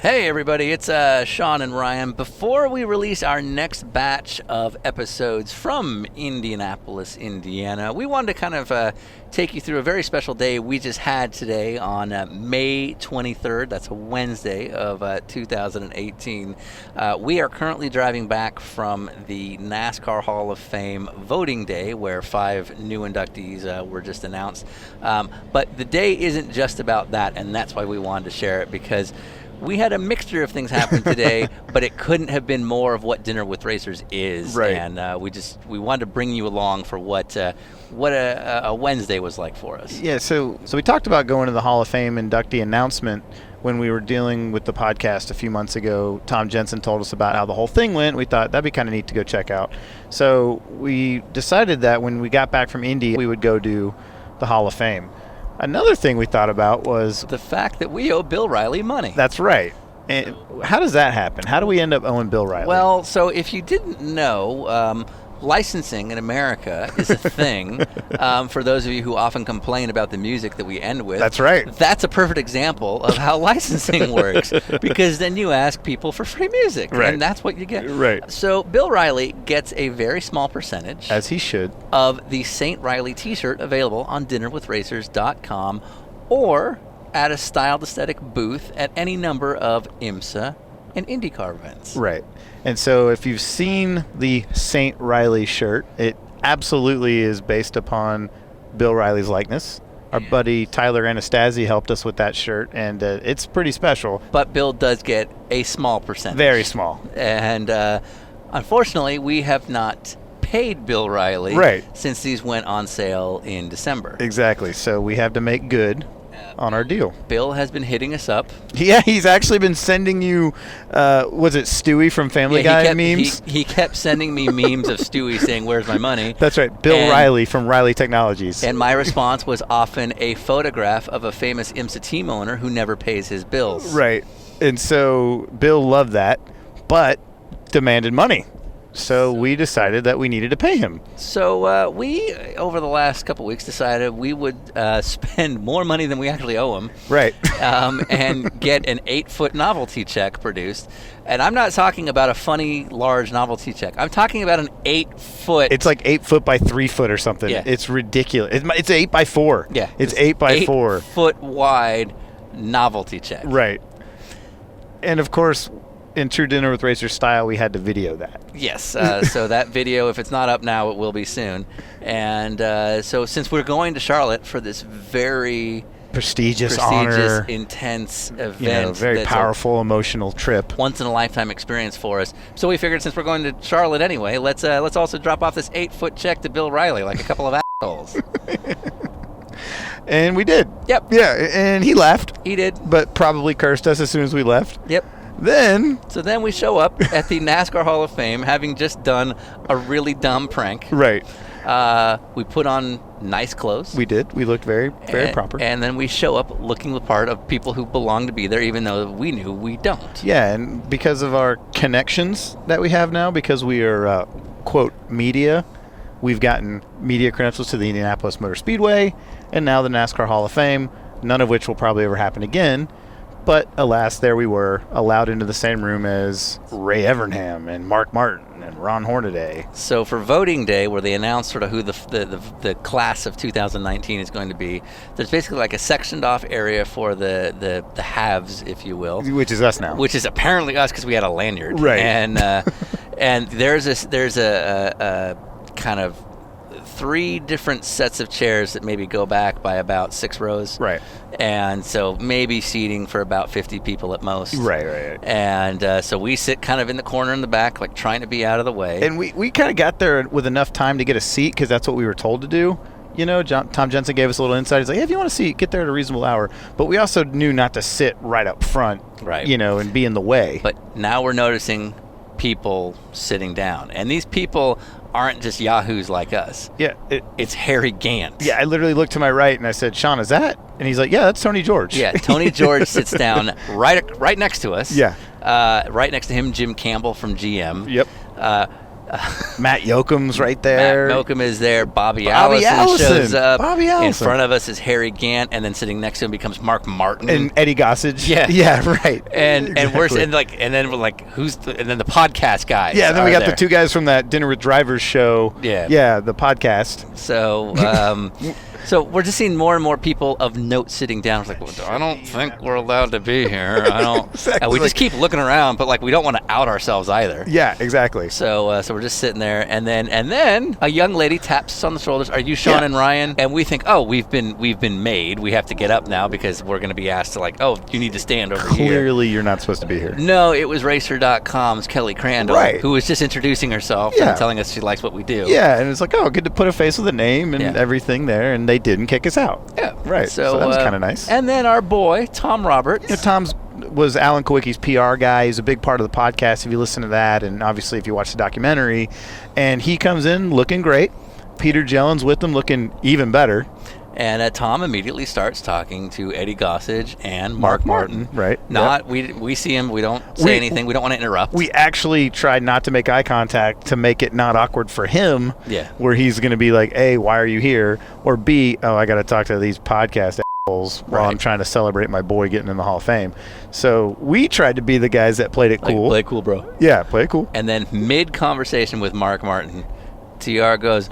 Hey everybody, it's Sean and Ryan. Before we release our next batch of episodes from Indianapolis, Indiana, we wanted to kind of take you through a very special day we just had today on May 23rd. That's a Wednesday of 2018. We are currently driving back from the NASCAR Hall of Fame voting day, where 5 new inductees were just announced. But the day isn't just about that, and that's why we wanted to share it, because we had a mixture of things happen today, but it couldn't have been more of what Dinner with Racers is. Right. And we wanted to bring you along for what a Wednesday was like for us. Yeah, so we talked about going to the Hall of Fame inductee announcement when we were dealing with the podcast a few months ago. Tom Jensen told us about how the whole thing went. We thought that'd be kind of neat to go check out. So we decided that when we got back from Indy, we would go do the Hall of Fame. Another thing we thought about was the fact that we owe Bill Riley money. That's right. And how does that happen? How do we end up owing Bill Riley? Well, so if you didn't know, licensing in America is a thing. For those of you who often complain about the music that we end with. That's right. That's a perfect example of how licensing works, because then you ask people for free music, right, and that's what you get. Right. So Bill Riley gets a very small percentage, as he should, of the St. Riley t-shirt available on dinnerwithracers.com or at a Styled Aesthetic booth at any number of IMSA and IndyCar events. Right. And so if you've seen the St. Riley shirt, it absolutely is based upon Bill Riley's likeness. Our buddy Tyler Anastasi helped us with that shirt, and it's pretty special. But Bill does get a small percentage. Very small. And unfortunately, we have not paid Bill Riley since these went on sale in December. Exactly. So we have to make good on our deal. Bill has been hitting us up. Yeah, he's actually been sending you, was it Stewie from Family Guy memes? He kept sending me memes of Stewie saying, "Where's my money?" That's right, Bill Riley from Riley Technologies. And my response was often a photograph of a famous IMSA team owner who never pays his bills. Right, and so Bill loved that, but demanded money. So we decided that we needed to pay him. So we, over the last couple weeks, decided we would spend more money than we actually owe him. Right. And get an 8-foot novelty check produced. And I'm not talking about a funny, large novelty check. I'm talking about an 8-foot. It's like 8 foot by 3 foot or something. Yeah. It's ridiculous. It's 8 by 4. Yeah. It's 8 by 4. 8 foot wide novelty check. Right. And of course, in true Dinner with Racers style, we had to video that. Yes. So that video, if it's not up now, it will be soon. And so since we're going to Charlotte for this very prestigious honor, intense event, very powerful, emotional trip, once-in-a-lifetime experience for us, so we figured since we're going to Charlotte anyway, let's also drop off this 8-foot check to Bill Riley like a couple of assholes. And we did. Yep. Yeah, and he left. He did. But probably cursed us as soon as we left. Yep. So then we show up at the NASCAR Hall of Fame, having just done a really dumb prank. Right. We put on nice clothes. We did. We looked very proper. And then we show up looking the part of people who belong to be there, even though we knew we don't. Yeah, and because of our connections that we have now, because we are, quote, media, we've gotten media credentials to the Indianapolis Motor Speedway and now the NASCAR Hall of Fame, none of which will probably ever happen again. But alas, there we were, allowed into the same room as Ray Evernham and Mark Martin and Ron Hornaday. So for voting day, where they announce sort of who the class of 2019 is going to be, there's basically like a sectioned off area for the haves, if you will. Which is us now. Which is apparently us because we had a lanyard. Right. And there's a kind of 3 different sets of chairs that maybe go back by about 6 rows. Right. And so maybe seating for about 50 people at most. Right. And so we sit kind of in the corner in the back, like trying to be out of the way. And we kind of got there with enough time to get a seat because that's what we were told to do. You know, Tom Jensen gave us a little insight. He's like, hey, if you want a seat, get there at a reasonable hour. But we also knew not to sit right up front, right, and be in the way. But now we're noticing people sitting down. And these people aren't just yahoos like us. Yeah. It's Harry Gant. Yeah, I literally looked to my right and I said, Sean, is that? And he's like, yeah, that's Tony George. Yeah, Tony George sits down right next to us. Yeah. Right next to him, Jim Campbell from GM. Yep. Matt Yoakum's right there. Matt Yoakum is there. Bobby Allison shows up. Bobby Allison. In front of us is Harry Gant, and then sitting next to him becomes Mark Martin and Eddie Gossage. Yeah, right. And then we're like, and then the podcast guys. Yeah, and then we got there. the two guys from that Dinner with Drivers show. Yeah, the podcast. So. So we're just seeing more and more people of note sitting down. It's like, well, I don't think we're allowed to be here. I don't. Exactly. And we just keep looking around, but like we don't want to out ourselves either. Yeah, exactly. So we're just sitting there, and then a young lady taps us on the shoulders. Are you Sean and Ryan? And we think, oh, we've been made. We have to get up now because we're going to be asked to like, oh, you need to stand over here. Clearly, you're not supposed to be here. No, it was Racer.com's Kelly Crandall, who was just introducing herself and telling us she likes what we do. Yeah, and it's like, oh, good to put a face with a name and everything there, and they didn't kick us out. Yeah. Right. So that was kind of nice. And then our boy, Tom Roberts. Tom was Alan Kowicki's PR guy. He's a big part of the podcast if you listen to that, and obviously if you watch the documentary. And he comes in looking great. Peter Jellen's with him looking even better. And Tom immediately starts talking to Eddie Gossage and Mark Martin. Right. We see him. We don't say anything. We don't want to interrupt. We actually tried not to make eye contact to make it not awkward for him. Yeah. Where he's going to be like, A, why are you here? Or B, oh, I got to talk to these podcast assholes while I'm trying to celebrate my boy getting in the Hall of Fame. So we tried to be the guys that played it cool. Play it cool, bro. Yeah, play it cool. And then mid-conversation with Mark Martin, TR goes,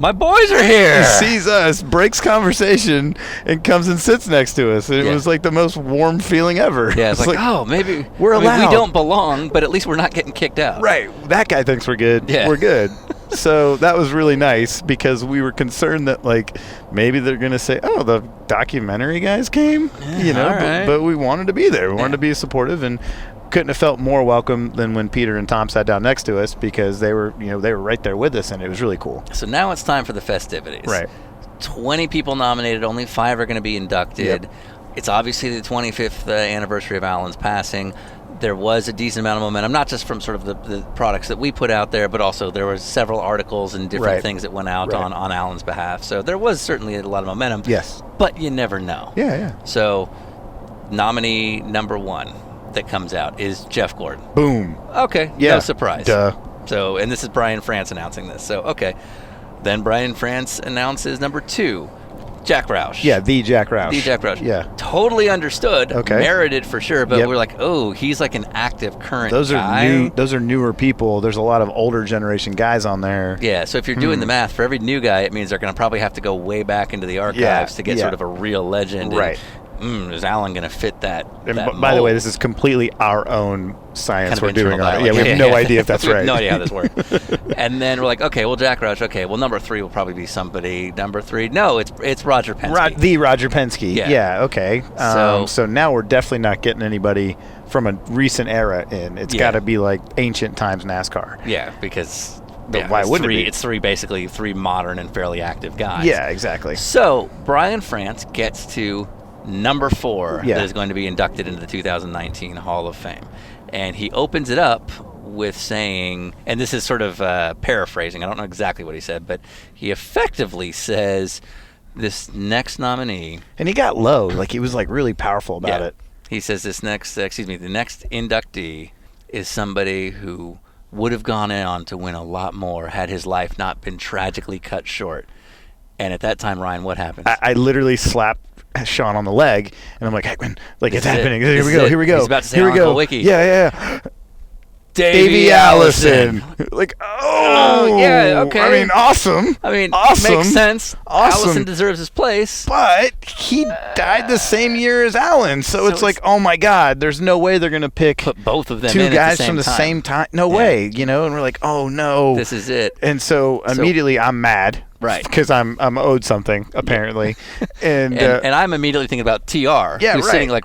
my boys are here. He sees us, breaks conversation, and comes and sits next to us. And it was like the most warm feeling ever. Yeah, it's like, oh, maybe we're allowed. We don't belong, but at least we're not getting kicked out. Right. That guy thinks we're good. Yeah. We're good. So that was really nice because we were concerned that like maybe they're going to say, oh, the documentary guys came, but we wanted to be there. We wanted to be supportive, and couldn't have felt more welcome than when Peter and Tom sat down next to us because they were right there with us, and it was really cool. So now it's time for the festivities. Right. 20 people nominated, only 5 are going to be inducted. Yep. It's obviously the 25th anniversary of Alan's passing. There was a decent amount of momentum, not just from sort of the products that we put out there, but also there were several articles and different things that went out on Alan's behalf. So there was certainly a lot of momentum. Yes. But you never know. Yeah. So nominee number 1 that comes out is Jeff Gordon. Boom. Okay. Yeah. No surprise. Duh. So, and this is Brian France announcing this. So, okay. Then Brian France announces number 2, Jack Roush. Yeah, the Jack Roush. The Jack Roush. Yeah. Totally understood. Okay. Merited for sure, but we're like, oh, he's like an active current guy. Those are newer people. There's a lot of older generation guys on there. Yeah, so if you're doing the math, for every new guy, it means they're going to probably have to go way back into the archives to get sort of a real legend. Right. And, is Alan going to fit that? By the way, this is completely our own science kind of we're doing on it. Like, we have no idea if that's right. We have no idea how this works. And then we're like, okay, well, Jack Roush. Okay, well, number 3 will probably be somebody. Number 3, no, it's Roger Penske. The Roger Penske. Yeah. Okay. So now we're definitely not getting anybody from a recent era in. It's got to be like ancient times NASCAR. Yeah, because why wouldn't it be? It's basically three modern and fairly active guys. Yeah, exactly. So Brian France gets to number 4 that is going to be inducted into the 2019 Hall of Fame. And he opens it up with saying, and this is sort of paraphrasing, I don't know exactly what he said, but he effectively says this next nominee. And he got low, like he was like really powerful about it. He says the next inductee is somebody who would have gone on to win a lot more had his life not been tragically cut short. And at that time, Ryan, what happened? I literally slapped Sean on the leg, and I'm like, hey, man, like it's happening. Here we go. He's about to say Alan Kowicki. Yeah. Davey Allison. Like, oh, yeah, okay. I mean, awesome. Makes sense. Awesome. Allison deserves his place. But he died the same year as Alan, so it's like, oh my God, there's no way they're gonna put both of them 2 guys from the same time. No way, And we're like, oh no, this is it. And so immediately I'm mad. Right. Because I'm owed something, apparently. and I'm immediately thinking about TR, who's sitting like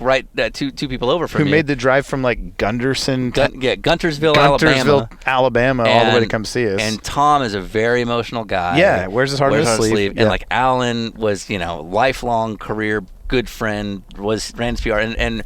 two people over from me. Who made the drive from like Guntersville, Alabama, all the way to come see us. And Tom is a very emotional guy. Yeah, wears his heart on his sleeve. And like Alan was, lifelong career good friend, ran PR. And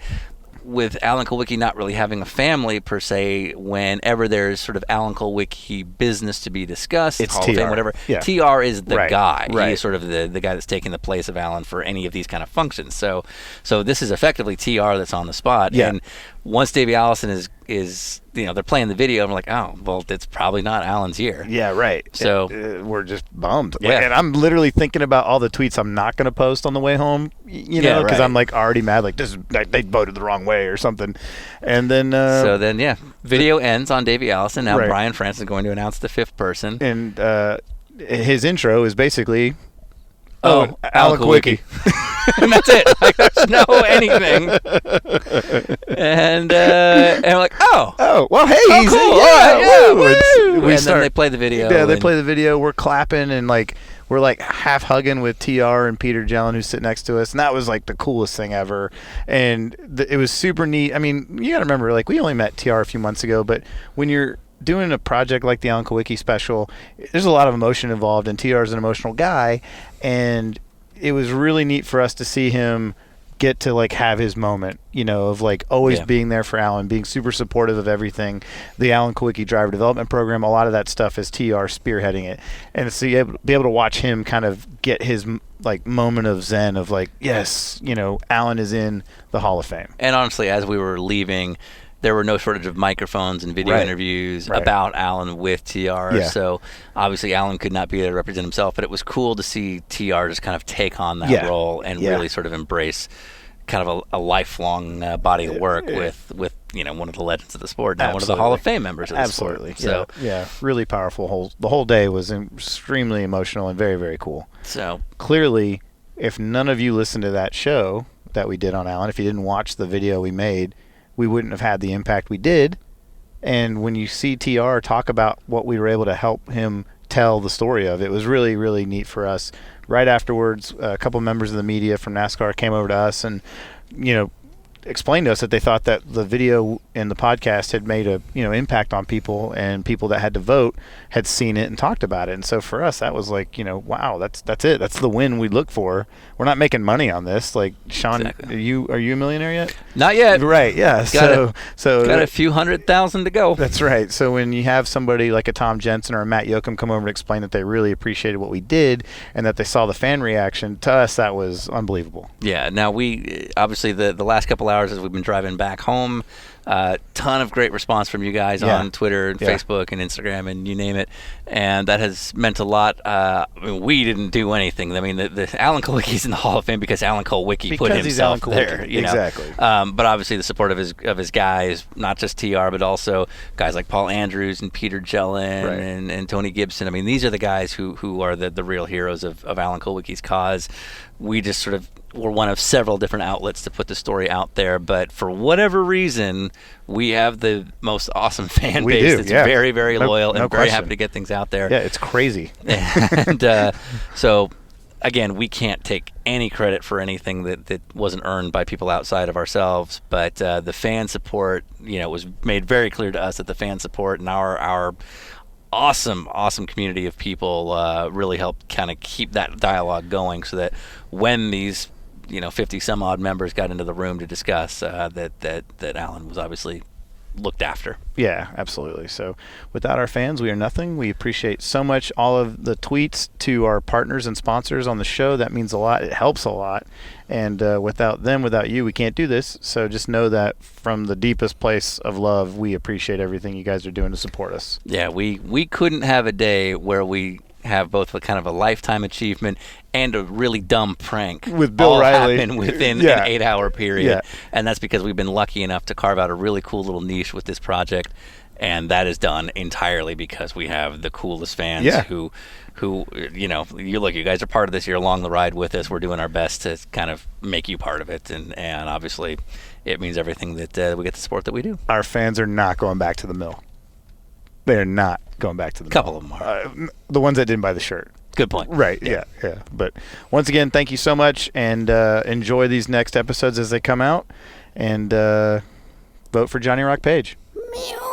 with Alan Kowicki not really having a family per se, whenever there's sort of Alan Kowicki business to be discussed, it's Hall TR. of Fame, whatever, yeah. TR is the guy. Right. He's sort of the guy that's taking the place of Alan for any of these kind of functions. So this is effectively TR that's on the spot. Yeah. And once Davey Allison is, they're playing the video and we're like, oh, well, it's probably not Alan's year. Yeah, right. So we're just bummed. Yeah. And I'm literally thinking about all the tweets I'm not going to post on the way home, because I'm like already mad, like they voted the wrong way or something. And then video ends on Davey Allison. Now Right. Brian France is going to announce the fifth person. And his intro is basically, Alan Alan Kowicki. And that's it. Like, there's no anything. And I'm like, oh, well, hey, oh, he's cool. yeah, All right, woo. woo. And then they play the video. Yeah, they play the video. We're clapping and like we're like half hugging with TR and Peter Jellin, who's sitting next to us, and that was like the coolest thing ever. And it was super neat. I mean, you got to remember, like we only met TR a few months ago, but when you're doing a project like the Alan Kowicki special, there's a lot of emotion involved, and TR is an emotional guy, and it was really neat for us to see him get to like have his moment, of like always being there for Alan, being super supportive of everything. The Alan Kowicki driver development program, a lot of that stuff is TR spearheading it, and so be able to watch him kind of get his like moment of zen of like, yes, Alan is in the Hall of Fame. And honestly, as we were leaving, there were no shortage of microphones and video interviews about Alan with TR. Yeah. So obviously Alan could not be there to represent himself, but it was cool to see TR just kind of take on that role and really sort of embrace kind of a lifelong body of work with one of the legends of the sport, now one of the Hall of Fame members of the sport. So really powerful. The whole day was extremely emotional and very, very cool. So clearly, if none of you listened to that show that we did on Alan, if you didn't watch the video we made, we wouldn't have had the impact we did. And when you see TR talk about what we were able to help him tell the story of, it was really, really neat for us. Right afterwards, a couple members of the media from NASCAR came over to us and, explained to us that they thought that the video and the podcast had made a impact on people, and people that had to vote had seen it and talked about it. And so for us, that was like, wow, that's it. That's the win we look for. We're not making money on this. Like, Sean, exactly. are you a millionaire yet? Not yet. Right. Yeah. So got a few 100,000 to go. That's right. So when you have somebody like a Tom Jensen or a Matt Yoakum come over and explain that they really appreciated what we did and that they saw the fan reaction, to us that was unbelievable. Yeah. Now we obviously the last couple hours as we've been driving back home, ton of great response from you guys on Twitter and Facebook and Instagram and you name it, and that has meant a lot. We didn't do anything. I mean, the Alan Kowicki's in the Hall of Fame because Alan Kowicki put himself there. Exactly. But obviously the support of his guys, not just TR, but also guys like Paul Andrews and Peter Jellin and Tony Gibson. I mean, these are the guys who are the real heroes of Alan Kowicki's cause. We just sort of were one of several different outlets to put the story out there, but for whatever reason, we have the most awesome fan base that's very, very loyal and very happy to get things out there. Yeah, it's crazy. And so, again, we can't take any credit for anything that wasn't earned by people outside of ourselves, but the fan support, was made very clear to us that the fan support and our awesome community of people really helped kind of keep that dialogue going, so that when these 50 some odd members got into the room to discuss that Alan was obviously looked after. Yeah, absolutely. So without our fans, we are nothing. We appreciate so much all of the tweets to our partners and sponsors on the show. That means a lot. It helps a lot. And without them, without you, we can't do this. So just know that from the deepest place of love, we appreciate everything you guys are doing to support us. Yeah, we couldn't have a day where we have both a kind of a lifetime achievement and a really dumb prank with Bill Riley happen within an 8-hour period. And that's because we've been lucky enough to carve out a really cool little niche with this project, and that is done entirely because we have the coolest fans who you guys are part of this. You're along the ride with us. We're doing our best to kind of make you part of it, and obviously it means everything that we get the support that we do. Our fans are not going back to the mill. They're not going back to the couple mill. of them are. The ones that didn't buy the shirt. Good point. Right, yeah. But once again, thank you so much, and enjoy these next episodes as they come out, and vote for Johnny Rock Page. Meow.